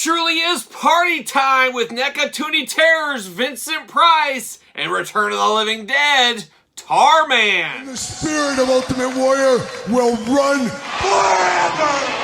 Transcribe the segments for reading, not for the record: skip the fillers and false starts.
truly is party time with NECA Toony Terrors, Vincent Price, and Return of the Living Dead, Tarman. The spirit of Ultimate Warrior will run forever!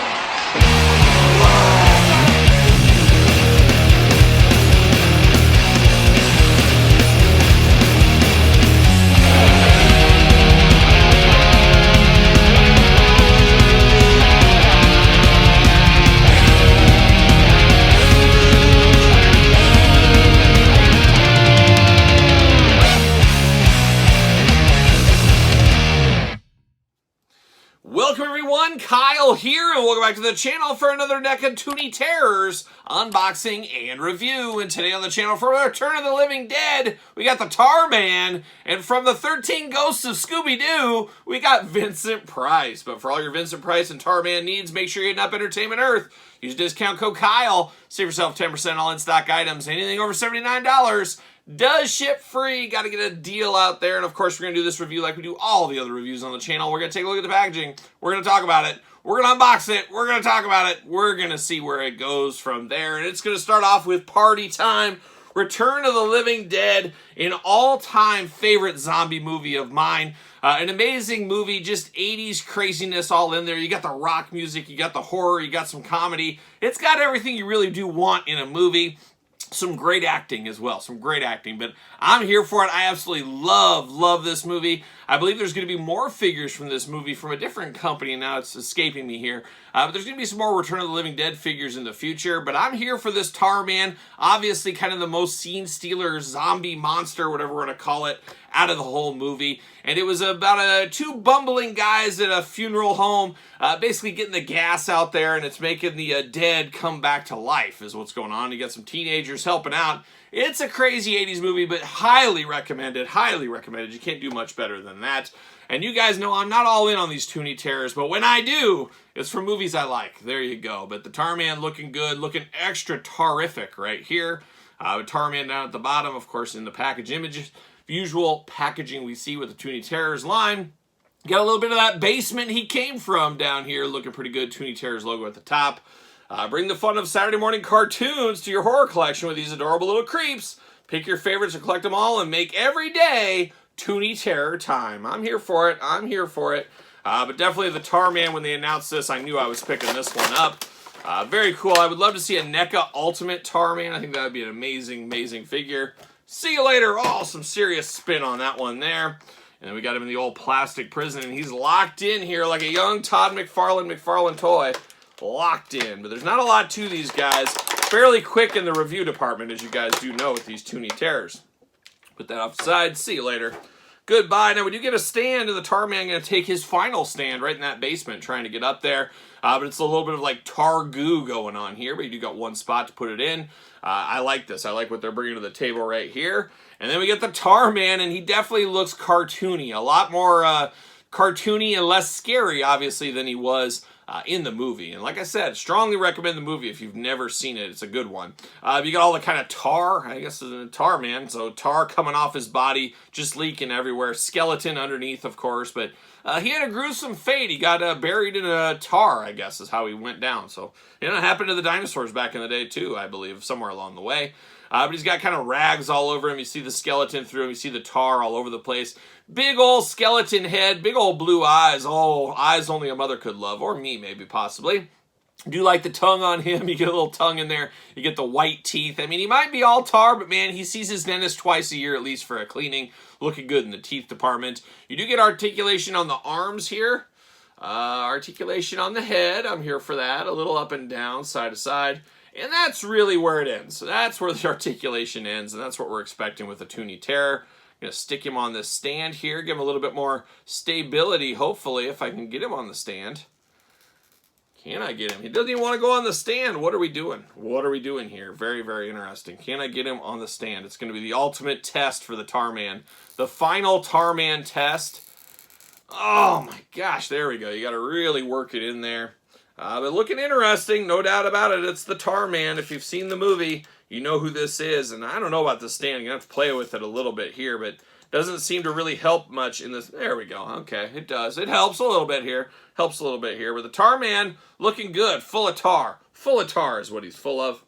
Welcome everyone, Kyle here, and welcome back to the channel for another NECA Toony Terrors unboxing and review. And today on the channel for Return of the Living Dead, we got the Tarman, and from the 13 Ghosts of Scooby-Doo, we got Vincent Price. But for all your Vincent Price and Tarman needs, make sure you're hitting up Entertainment Earth. Use discount code Kyle, save yourself 10% all in-stock items. Anything over $79 does ship free. Got to get a deal out there. And of course, we're going to do this review like we do all the other reviews on the channel. We're going to take a look at the packaging. We're going to talk about it. We're going to unbox it. We're going to talk about it. We're going to see where it goes from there. And it's going to start off with Party Time. Return of the Living Dead, an all-time favorite zombie movie of mine. An amazing movie, just 80s craziness all in there. You got the rock music, you got the horror, you got some comedy. It's got everything you really do want in a movie. Some great acting as well, some great acting, but I'm here for it. I absolutely love this movie. I believe there's going to be more figures from this movie from a different company, and now it's escaping me here. But there's going to be some more Return of the Living Dead figures in the future, but I'm here for this Tarman, obviously kind of the most scene stealer zombie monster, whatever we're going to call it, out of the whole movie. And it was about two bumbling guys at a funeral home, basically getting the gas out there, and it's making the dead come back to life is what's going on. You got some teenagers helping out. It's a crazy 80s movie, but highly recommended, highly recommended. You can't do much better than that. And you guys know I'm not all in on these Toony Terrors, but when I do, it's for movies I like. There you go. But the Tarman looking good, looking extra terrific right here. Tarman down at the bottom, of course, in the package images. Usual packaging we see with the Toony Terrors line. Got a little bit of that basement he came from down here, looking pretty good. Toony Terrors logo at the top. Bring the fun of Saturday morning cartoons to your horror collection with these adorable little creeps. Pick your favorites and collect them all and make every day Toony Terror time. I'm here for it. I'm here for it. But definitely the Tarman, when they announced this, I knew I was picking this one up. Very cool. I would love to see a NECA Ultimate Tarman. I think that would be an amazing, amazing figure. See you later. Oh, some serious spin on that one there. And then we got him in the old plastic prison, and he's locked in here like a young Todd McFarlane toy. Locked in. But there's not a lot to these guys. Fairly quick in the review department, as you guys do know with these Toony Terrors. Put that off the side. See you later. Goodbye. Now, we do get a stand, and the Tarman going to take his final stand right in that basement, trying to get up there. But it's a little bit of like tar goo going on here, but you do got one spot to put it in. I like this. I like what they're bringing to the table right here. And then we get the Tarman, and he definitely looks cartoony. A lot more cartoony and less scary, obviously, than he was in the movie. And like I said, strongly recommend the movie if you've never seen it. It's a good one. You got all the kind of tar, I guess it's a Tarman, so tar coming off his body, just leaking everywhere. Skeleton underneath, of course, but he had a gruesome fate. He got buried in a tar, I guess, is how he went down. So, you know, it happened to the dinosaurs back in the day, too, I believe, somewhere along the way. But he's got kind of rags all over him. You see the skeleton through him. You see the tar all over the place. Big old skeleton head. Big old blue eyes. Oh, eyes only a mother could love. Or me, maybe, possibly. Do like the tongue on him. You get a little tongue in there. You get the white teeth. I mean, he might be all tar, but man, he sees his dentist twice a year at least for a cleaning. Looking good in the teeth department. You do get articulation on the arms here. Articulation on the head. I'm here for that. A little up and down, side to side. And that's really where it ends. So that's where the articulation ends, and that's what we're expecting with the Toony Terror. I'm going to stick him on this stand here, give him a little bit more stability, hopefully, if I can get him on the stand. Can I get him? He doesn't even want to go on the stand. What are we doing? What are we doing here? Very, very interesting. Can I get him on the stand? It's going to be the ultimate test for the Tarman. The final Tarman test. Oh my gosh, there we go. You got to really work it in there. But looking interesting, no doubt about it. It's the Tarman. If you've seen the movie, you know who this is. And I don't know about the stand. You're going to have to play with it a little bit here, but doesn't seem to really help much in this. There we go. Okay, it does. It helps a little bit here. Helps a little bit here. But the Tarman looking good. Full of tar. Full of tar is what he's full of.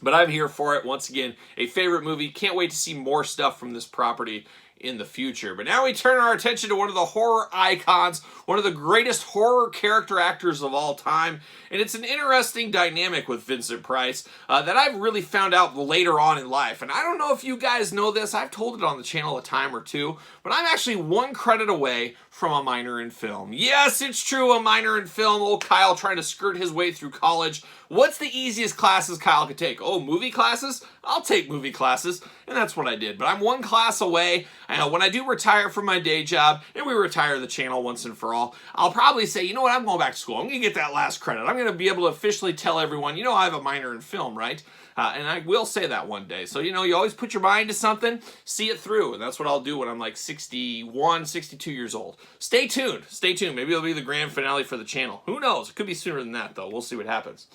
But I'm here for it. Once again, a favorite movie. Can't wait to see more stuff from this property in the future. But now we turn our attention to one of the horror icons, one of the greatest horror character actors of all time. And it's an interesting dynamic with Vincent Price that I've really found out later on in life. And I don't know if you guys know this. I've told it on the channel a time or two. But I'm actually one credit away from a minor in film. Yes, it's true, a minor in film. Old Kyle trying to skirt his way through college. What's the easiest classes Kyle could take? Oh, movie classes? I'll take movie classes. And that's what I did. But I'm one class away. When I do retire from my day job, and we retire the channel once and for all, I'll probably say, you know what, I'm going back to school. I'm going to get that last credit. I'm going to be able to officially tell everyone, you know, I have a minor in film, right? And I will say that one day. So, you know, you always put your mind to something, see it through. And that's what I'll do when I'm like 61, 62 years old. Stay tuned. Stay tuned. Maybe it'll be the grand finale for the channel. Who knows? It could be sooner than that, though. We'll see what happens.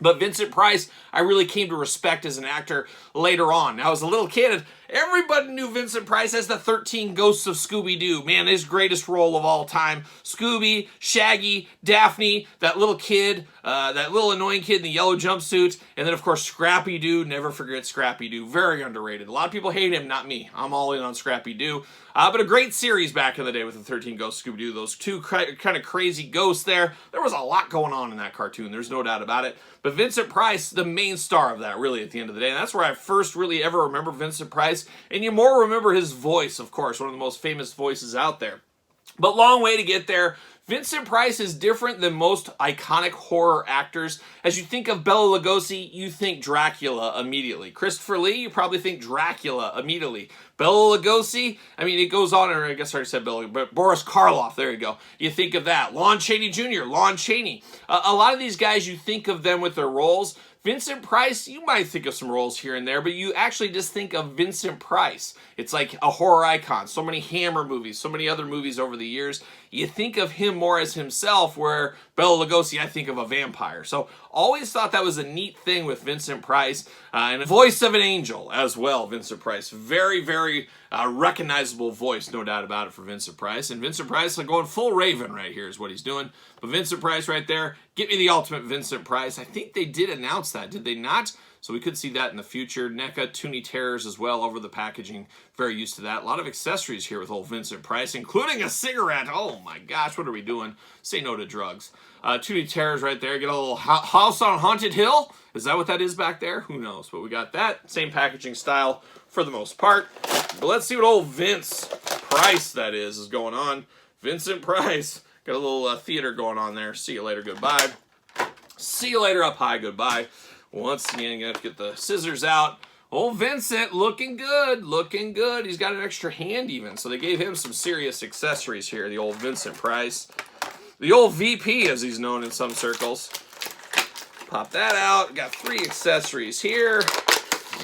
But Vincent Price, I really came to respect as an actor later on. Now, as a little kid, everybody knew Vincent Price as the 13 Ghosts of Scooby-Doo. Man, his greatest role of all time. Scooby, Shaggy, Daphne, that little kid, that little annoying kid in the yellow jumpsuit, and then, of course, Scrappy-Doo. Never forget Scrappy-Doo. Very underrated. A lot of people hate him, not me. I'm all in on Scrappy-Doo. But a great series back in the day with the 13 Ghosts of Scooby-Doo. Those two kind of crazy ghosts there. There was a lot going on in that cartoon. There's no doubt about it. But Vincent Price, the main star of that, really, at the end of the day. And that's where I first really ever remember Vincent Price. And you more remember his voice, of course, one of the most famous voices out there. But long way to get there. Vincent Price is different than most iconic horror actors. As you think of Bela Lugosi, you think Dracula immediately. Christopher Lee, you probably think Dracula immediately. Bela Lugosi, I mean, it goes on, or I guess I already said Bela, but Boris Karloff, there you go. You think of that. Lon Chaney Jr., Lon Chaney. A lot of these guys, you think of them with their roles. Vincent Price, you might think of some roles here and there, but you actually just think of Vincent Price. It's like a horror icon. So many Hammer movies, so many other movies over the years. You think of him more as himself, where Bela Lugosi, I think of a vampire. So always thought that was a neat thing with Vincent Price. And a voice of an angel as well, Vincent Price. Very, very recognizable voice, no doubt about it, for Vincent Price. And Vincent Price, like going full Raven right here is what he's doing. But Vincent Price right there, get me the ultimate Vincent Price. I think they did announce that, did they not? So we could see that in the future. NECA Toony Terrors as well over the packaging. Very used to that. A lot of accessories here with old Vincent Price, including a cigarette. Oh my gosh, what are we doing? Say no to drugs. Toony Terrors right there. Get a little house on Haunted Hill. Is that what that is back there? Who knows? But we got that. Same packaging style for the most part. But let's see what old Vince Price, that is going on. Vincent Price. Got a little theater going on there. See you later. Goodbye. See you later. Up high. Goodbye. Once again, you have to get the scissors out. Old Vincent, looking good, looking good. He's got an extra hand even, so they gave him some serious accessories here, the old Vincent Price. The old VP, as he's known in some circles. Pop that out. Got 3 accessories here.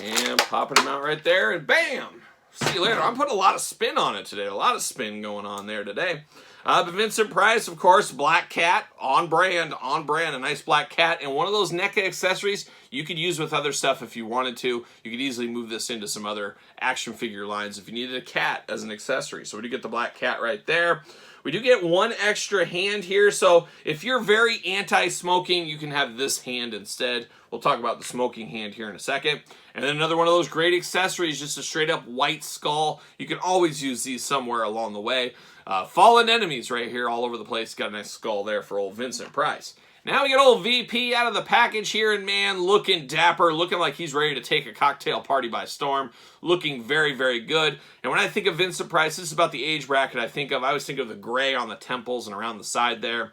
And popping them out right there, and bam! See you later. I'm putting a lot of spin on it today. A lot of spin going on there today. But Vincent Price, of course, black cat, on brand, a nice black cat. And one of those NECA accessories you could use with other stuff if you wanted to. You could easily move this into some other action figure lines if you needed a cat as an accessory. So we do get the black cat right there. We do get 1 extra hand here. So if you're very anti-smoking, you can have this hand instead. We'll talk about the smoking hand here in a second. And then another one of those great accessories, just a straight up white skull. You can always use these somewhere along the way. Fallen enemies right here all over the place. Got a nice skull there for old Vincent Price. Now we get old VP out of the package here, and man, looking dapper, looking like he's ready to take a cocktail party by storm. Looking very, very good. And when I think of Vincent Price, this is about the age bracket I think of. I always think of the gray on the temples and around the side there.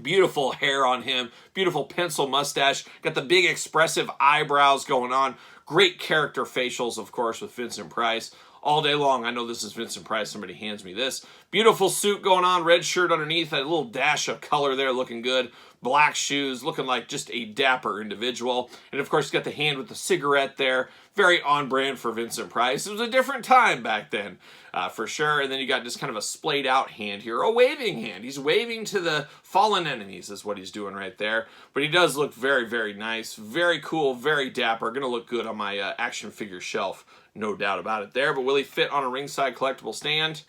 Beautiful hair on him. Beautiful pencil mustache. Got the big expressive eyebrows going on. Great character facials, of course, with Vincent Price. All day long, I know this is Vincent Price. Somebody hands me this. Beautiful suit going on. Red shirt underneath. A little dash of color there, looking good. Black shoes, looking like just a dapper individual. And of course, got the hand with the cigarette there. Very on brand for Vincent Price. It was a different time back then, for sure. And then you got just kind of a splayed out hand here. A waving hand. He's waving to the fallen enemies is what he's doing right there. But he does look very, very nice. Very cool, very dapper. Gonna look good on my action figure shelf. No doubt about it there. But will he fit on a ringside collectible stand?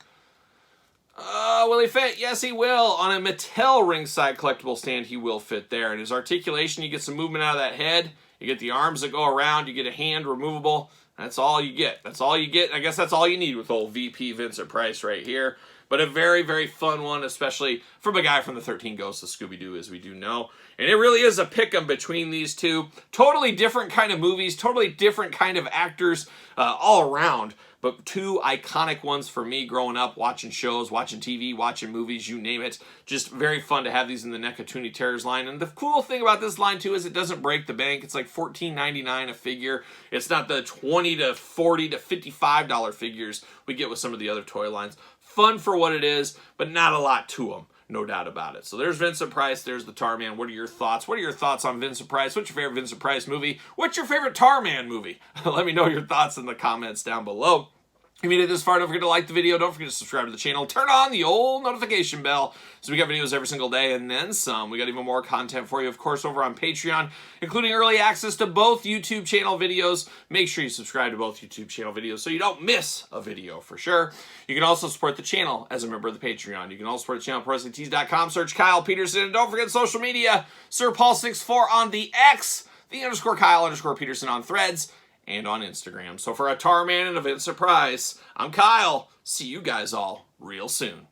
Will he fit? Yes, he will. On a Mattel ringside collectible stand, he will fit there. And his articulation, you get some movement out of that head. You get the arms that go around. You get a hand removable. That's all you get. That's all you get. I guess that's all you need with old VP Vincent Price right here. But a very, very fun one, especially from a guy from the 13 Ghosts of Scooby-Doo, as we do know. And it really is a pick-em between these two. Totally different kind of movies, totally different kind of actors all around. But two iconic ones for me growing up, watching shows, watching TV, watching movies, you name it. Just very fun to have these in the NECA Toony Terrors line. And the cool thing about this line, too, is it doesn't break the bank. It's like $14.99 a figure. It's not the $20 to $40 to $55 figures we get with some of the other toy lines. Fun for what it is, but not a lot to them. No doubt about it. So there's Vincent Price. There's the Tarman. What are your thoughts? What are your thoughts on Vincent Price? What's your favorite Vincent Price movie? What's your favorite Tarman movie? Let me know your thoughts in the comments down below. If you made it this far, don't forget to like the video. Don't forget to subscribe to the channel. Turn on the old notification bell. So we got videos every single day and then some. We got even more content for you, of course, over on Patreon, including early access to both YouTube channel videos. Make sure you subscribe to both YouTube channel videos so you don't miss a video for sure. You can also support the channel as a member of the Patreon. You can also support the channel at ProWrestlingTees.com. Search Kyle Peterson. And don't forget social media. SirPaul64 on the X. The _Kyle_Peterson on Threads. And on Instagram. So for a Tarman and a Vincent Price, I'm Kyle. See you guys all real soon.